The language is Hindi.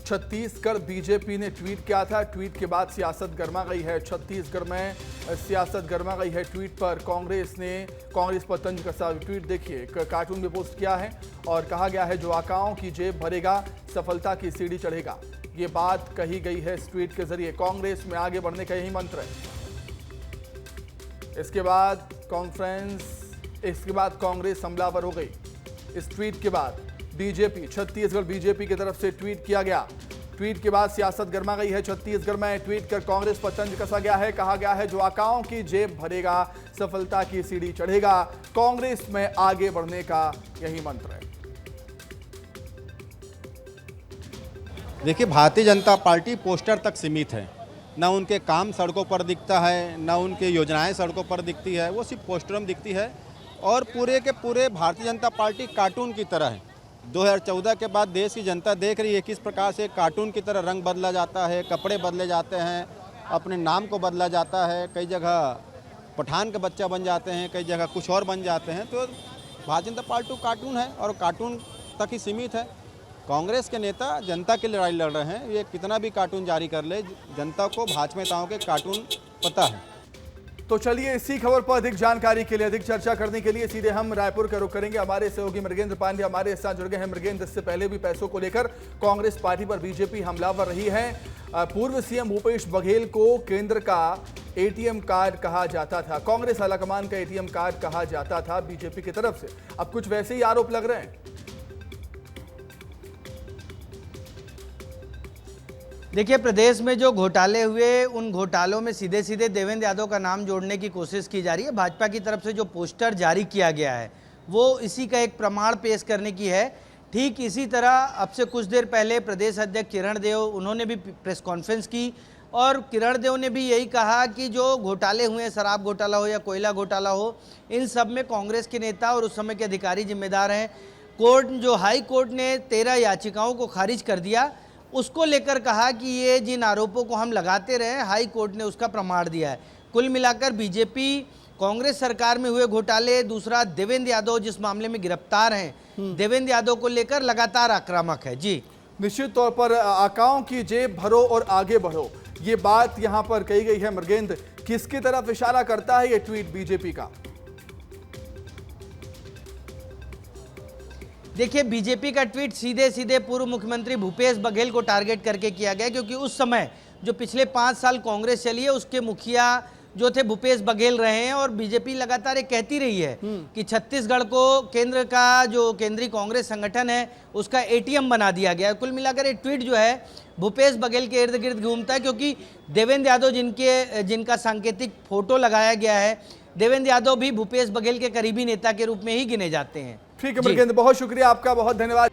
छत्तीसगढ़ बीजेपी ने ट्वीट किया था। ट्वीट के बाद सियासत गर्मा गई है। छत्तीसगढ़ में सियासत गर्मा गई है। ट्वीट पर कांग्रेस पर तंज कसा ट्वीट देखिए, कार्टून में पोस्ट किया है और कहा गया है जो आकाओं की जेब भरेगा सफलता की सीढ़ी चढ़ेगा। ये बात कही गई है इस ट्वीट के जरिए। कांग्रेस में आगे बढ़ने का यही मंत्र है। इसके बाद कांग्रेस हमलावर हो गई। इस ट्वीट के बाद छत्तीसगढ़ बीजेपी की तरफ से ट्वीट किया गया। ट्वीट के बाद सियासत गर्मा गई है। छत्तीसगढ़ में ट्वीट कर कांग्रेस पर तंज कसा गया है। कहा गया है जो आकाओं की जेब भरेगा सफलता की सीढ़ी चढ़ेगा। कांग्रेस में आगे बढ़ने का यही मंत्र है। देखिए, भारतीय जनता पार्टी पोस्टर तक सीमित है। ना उनके काम सड़कों पर दिखता है, ना उनकी योजनाएं सड़कों पर दिखती है, वो सिर्फ पोस्टरों में दिखती है। और पूरे के पूरे भारतीय जनता पार्टी कार्टून की तरह है। 2014 के बाद देश की जनता देख रही है किस प्रकार से कार्टून की तरह रंग बदला जाता है, कपड़े बदले जाते हैं, अपने नाम को बदला जाता है। कई जगह पठान का बच्चा बन जाते हैं, कई जगह कुछ और बन जाते हैं। तो भारतीय जनता पार्टी कार्टून है और कार्टून तक ही सीमित है। कांग्रेस के नेता जनता की लड़ाई लड़ रहे हैं। ये कितना भी कार्टून जारी कर ले, जनता को भाजपा नेताओं के कार्टून पता है। तो चलिए, इसी खबर पर अधिक जानकारी के लिए, अधिक चर्चा करने के लिए सीधे हम रायपुर का रुख करेंगे। हमारे सहयोगी मृगेंद्र पांडे हमारे साथ जुड़ गए हैं। मृगेंद्र, इससे पहले भी पैसों को लेकर कांग्रेस पार्टी पर बीजेपी हमलावर रही है। पूर्व सीएम भूपेश बघेल को केंद्र का एटीएम कार्ड कहा जाता था, कांग्रेस आलाकमान का एटीएम कार्ड कहा जाता था बीजेपी की तरफ से। अब कुछ वैसे ही आरोप लग रहे हैं। देखिए, प्रदेश में जो घोटाले हुए उन घोटालों में सीधे सीधे देवेंद्र यादव का नाम जोड़ने की कोशिश की जा रही है। भाजपा की तरफ से जो पोस्टर जारी किया गया है वो इसी का एक प्रमाण पेश करने की है। ठीक इसी तरह अब से कुछ देर पहले प्रदेश अध्यक्ष किरण देव, उन्होंने भी प्रेस कॉन्फ्रेंस की और किरण देव ने भी यही कहा कि जो घोटाले हुए, शराब घोटाला हो या कोयला घोटाला हो, इन सब में कांग्रेस के नेता और उस समय के अधिकारी जिम्मेदार हैं। हाई कोर्ट ने 13 याचिकाओं को खारिज कर दिया, उसको लेकर कहा कि ये जिन आरोपों को हम लगाते रहे, हाई कोर्ट ने उसका प्रमाण दिया है। कुल मिलाकर बीजेपी कांग्रेस सरकार में हुए घोटाले, दूसरा देवेंद्र यादव जिस मामले में गिरफ्तार हैं, देवेंद्र यादव को लेकर लगातार आक्रामक है। जी, निश्चित तौर पर आकाओं की जेब भरो और आगे बढ़ो, ये बात यहां पर कही गई है। मृगेंद्र, किसकी तरफ इशारा करता है ये ट्वीट बीजेपी का? देखिए, बीजेपी का ट्वीट सीधे सीधे पूर्व मुख्यमंत्री भूपेश बघेल को टारगेट करके किया गया, क्योंकि उस समय जो पिछले 5 साल कांग्रेस चली है उसके मुखिया जो थे भूपेश बघेल रहे हैं। और बीजेपी लगातार ये कहती रही है कि छत्तीसगढ़ को केंद्र का जो केंद्रीय कांग्रेस संगठन है उसका एटीएम बना दिया गया है। कुल मिलाकर ये ट्वीट जो है भूपेश बघेल के इर्द गिर्द घूमता है, क्योंकि देवेंद्र यादव जिनका सांकेतिक फोटो लगाया गया है, देवेंद्र यादव भी भूपेश बघेल के करीबी नेता के रूप में ही गिने जाते हैं। ठीक है मृगेंद्र, बहुत शुक्रिया आपका, बहुत धन्यवाद।